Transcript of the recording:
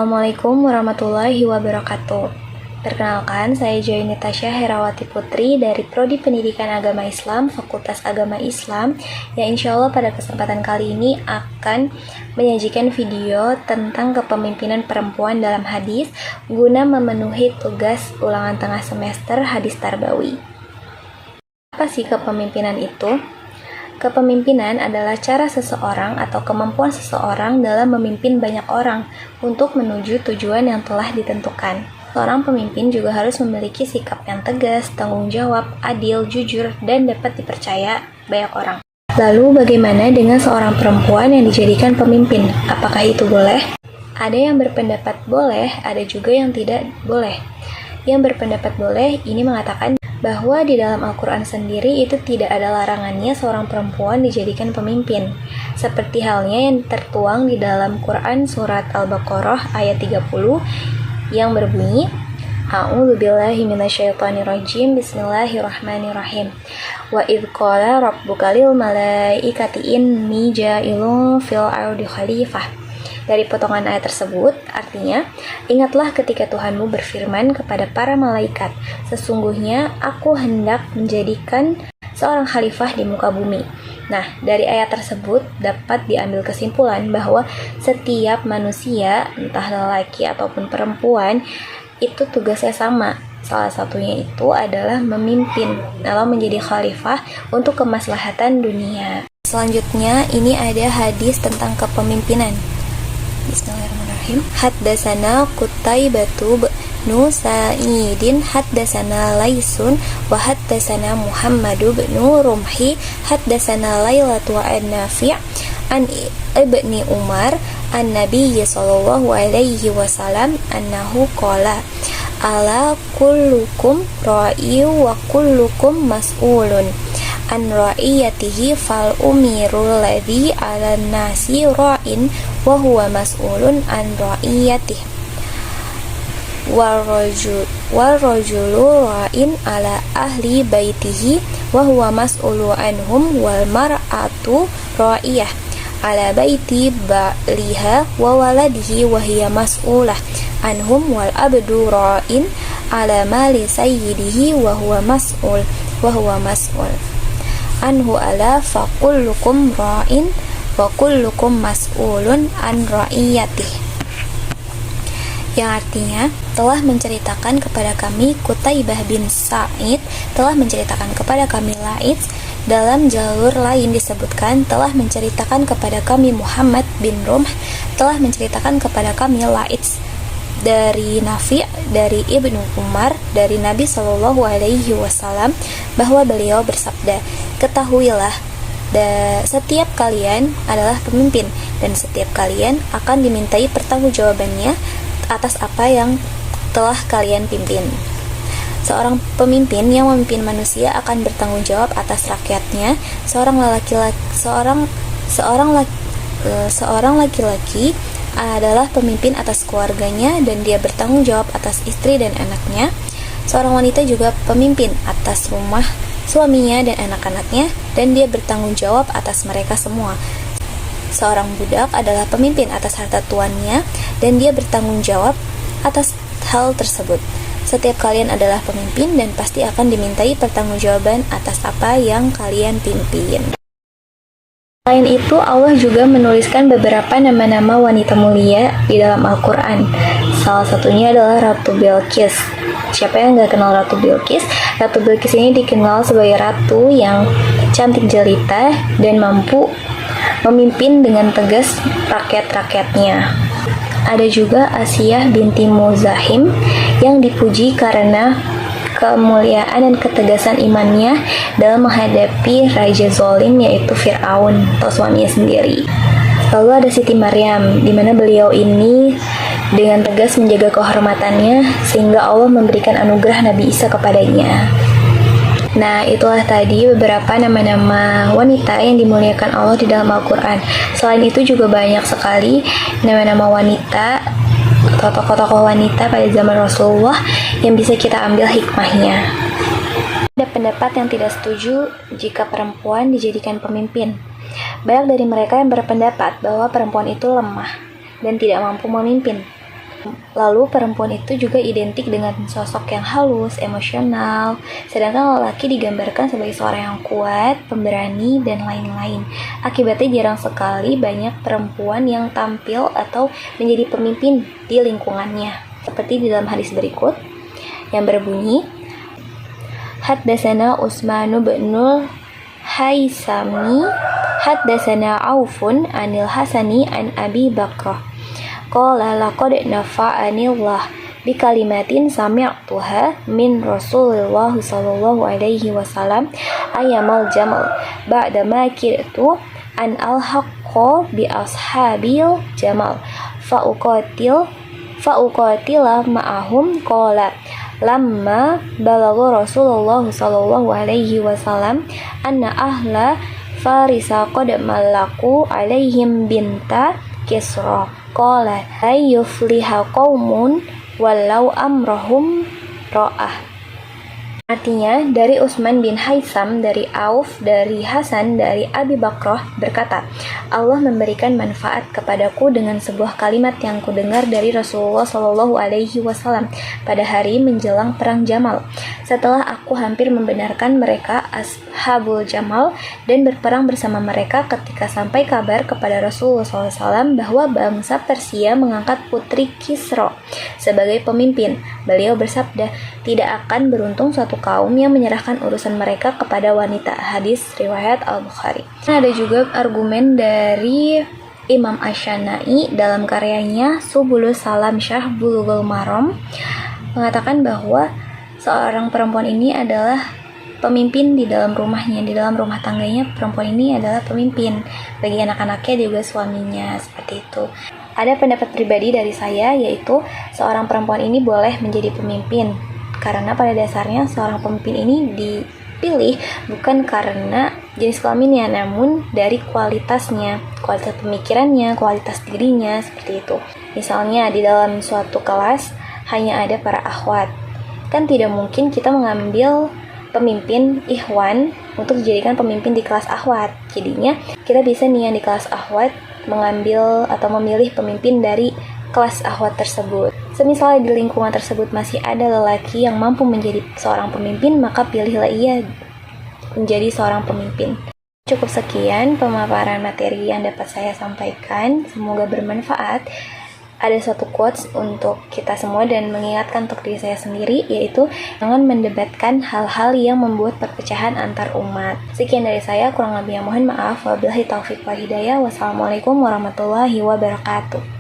Assalamualaikum warahmatullahi wabarakatuh. Perkenalkan, saya Joy Natasha Herawati Putri dari Prodi Pendidikan Agama Islam, Fakultas Agama Islam, yang insya Allah pada kesempatan kali ini akan menyajikan video tentang kepemimpinan perempuan dalam hadis guna memenuhi tugas ulangan tengah semester hadis Tarbawi. Apa sih kepemimpinan itu? Kepemimpinan adalah cara seseorang atau kemampuan seseorang dalam memimpin banyak orang untuk menuju tujuan yang telah ditentukan. Seorang pemimpin juga harus memiliki sikap yang tegas, tanggung jawab, adil, jujur, dan dapat dipercaya banyak orang. Lalu bagaimana dengan seorang perempuan yang dijadikan pemimpin? Apakah itu boleh? Ada yang berpendapat boleh, ada juga yang tidak boleh. Yang berpendapat boleh ini mengatakan bahwa di dalam Al-Quran sendiri itu tidak ada larangannya seorang perempuan dijadikan pemimpin. Seperti halnya yang tertuang di dalam Quran surat Al-Baqarah ayat 30 yang berbunyi, A'udzubillahi minasyaitonirrajim, Bismillahirrahmanirrahim. Wa idh qala rabbuka lil malaikati inni ja'ilun fil ardi khalifah. Dari potongan ayat tersebut, artinya, ingatlah ketika Tuhanmu berfirman kepada para malaikat, sesungguhnya aku hendak menjadikan seorang khalifah di muka bumi. Nah, dari ayat tersebut dapat diambil kesimpulan bahwa setiap manusia, entah lelaki ataupun perempuan, itu tugasnya sama. Salah satunya itu adalah memimpin atau menjadi khalifah untuk kemaslahatan dunia. Selanjutnya, ini ada hadis tentang kepemimpinan. Bismillahirrahmanirrahim. Haddasana Qutaibatu bnu Sa'idin haddasana Laisun wa haddasana Muhammadu bnu Rumhi haddasana Lailatu an-Nafi' an ibni Umar an Nabiy sallallahu alaihi wasallam annahu qala ala kullukum ra'i wa kullukum mas'ulun an ra'iyatihi fal umirul ladzi 'alan nasi ra'in wa huwa mas'ulun an ra'iyatihi wal rajulu ra'in 'ala ahli baitihi wa huwa mas'ulu anhum wal mar'atu ra'iyah 'ala baiti ba'liha wa waladihi wa hiya mas'ulah anhum wal abdu ra'in 'ala mali sayyidihi wa huwa mas'ul anhu ala fa kullukum ra'in wa kullukum mas'ulun an ra'iyatih, yang artinya telah menceritakan kepada kami Qutaibah bin Sa'id, telah menceritakan kepada kami Lais, dalam jalur lain disebutkan telah menceritakan kepada kami Muhammad bin Rumh, telah menceritakan kepada kami Lais dari Nafi' dari Ibnu Umar dari Nabi Shallallahu Alaihi Wasallam bahwa beliau bersabda, ketahuilah setiap kalian adalah pemimpin dan setiap kalian akan dimintai pertanggungjawabannya atas apa yang telah kalian pimpin. Seorang pemimpin yang memimpin manusia akan bertanggung jawab atas rakyatnya. Seorang laki-laki adalah pemimpin atas keluarganya dan dia bertanggung jawab atas istri dan anaknya. Seorang wanita juga pemimpin atas rumah suaminya dan anak-anaknya dan dia bertanggung jawab atas mereka semua. Seorang budak adalah pemimpin atas harta tuannya dan dia bertanggung jawab atas hal tersebut. Setiap kalian adalah pemimpin dan pasti akan dimintai pertanggungjawaban atas apa yang kalian pimpin. Selain itu, Allah juga menuliskan beberapa nama-nama wanita mulia di dalam Al-Quran. Salah satunya adalah Ratu Bilqis. Siapa yang gak kenal Ratu Bilqis? Ratu Bilqis ini dikenal sebagai ratu yang cantik jelita dan mampu memimpin dengan tegas rakyat-rakyatnya. Ada juga Asiyah binti Muzahim yang dipuji karena kemuliaan dan ketegasan imannya dalam menghadapi raja zalim yaitu Fir'aun atau suaminya sendiri. Lalu ada Siti Maryam, di mana beliau ini dengan tegas menjaga kehormatannya sehingga Allah memberikan anugerah Nabi Isa kepadanya. Nah, itulah tadi beberapa nama-nama wanita yang dimuliakan Allah di dalam Al-Quran. Selain itu juga banyak sekali nama-nama wanita atau tokoh-tokoh wanita pada zaman Rasulullah yang bisa kita ambil hikmahnya. Ada pendapat yang tidak setuju jika perempuan dijadikan pemimpin. Banyak dari mereka yang berpendapat bahwa perempuan itu lemah dan tidak mampu memimpin. Lalu perempuan itu juga identik dengan sosok yang halus, emosional, sedangkan lelaki digambarkan sebagai seorang yang kuat, pemberani, dan lain-lain. Akibatnya jarang sekali banyak perempuan yang tampil atau menjadi pemimpin di lingkungannya. Seperti di dalam hadis berikut yang berbunyi, Haddatsana Utsman bin Haisami, Haddatsana Aufun anil Hasani an Abi Bakrah. Qala laqad nafa'anillah bi kalimatin sami'tuha min Rasulillah sallallahu alaihi wasallam ayamal jamal ba'da ma kirtu an alhaqqa bi ashabil jamal fa'uqatila ma'ahum. Qala lamma balagha Rasulullah sallallahu alaihi wasallam anna ahla farisa qad malaku alaihim binta Kisra. Qala la yufliha qaumun walau amrahum ra'ah. Artinya, dari Utsman bin Haitsam, dari Auf, dari Hasan, dari Abi Bakrah berkata, Allah memberikan manfaat kepadaku dengan sebuah kalimat yang kudengar dari Rasulullah Shallallahu Alaihi Wasallam pada hari menjelang perang Jamal. Setelah aku hampir membenarkan mereka Ashabul Jamal dan berperang bersama mereka ketika sampai kabar kepada Rasulullah SAW bahwa bangsa Persia mengangkat putri Kisra sebagai pemimpin. Beliau bersabda, tidak akan beruntung suatu kaum yang menyerahkan urusan mereka kepada wanita. Hadis riwayat Al-Bukhari. Ada juga argumen dari Imam Asy-Syafi'i dalam karyanya Subulus Salam Syarh Bulughul Maram mengatakan bahwa seorang perempuan ini adalah pemimpin di dalam rumahnya, di dalam rumah tangganya. Perempuan ini adalah pemimpin bagi anak-anaknya, juga suaminya, seperti itu. Ada pendapat pribadi dari saya, yaitu seorang perempuan ini boleh menjadi pemimpin karena pada dasarnya seorang pemimpin ini dipilih bukan karena jenis kelaminnya, namun dari kualitasnya, kualitas pemikirannya, kualitas dirinya, seperti itu. Misalnya di dalam suatu kelas hanya ada para akhwat, kan tidak mungkin kita mengambil pemimpin ikhwan untuk dijadikan pemimpin di kelas akhwat. Jadinya kita bisa nih yang di kelas akhwat mengambil atau memilih pemimpin dari kelas akhwat tersebut. Semisalnya di lingkungan tersebut masih ada lelaki yang mampu menjadi seorang pemimpin, maka pilihlah ia menjadi seorang pemimpin. Cukup sekian pemaparan materi yang dapat saya sampaikan. Semoga bermanfaat. Ada satu quotes untuk kita semua dan mengingatkan untuk diri saya sendiri, yaitu jangan mendebatkan hal-hal yang membuat perpecahan antar umat. Sekian dari saya, kurang lebihnya mohon maaf. Wabillahi taufiq wal hidayah. Wassalamualaikum warahmatullahi wabarakatuh.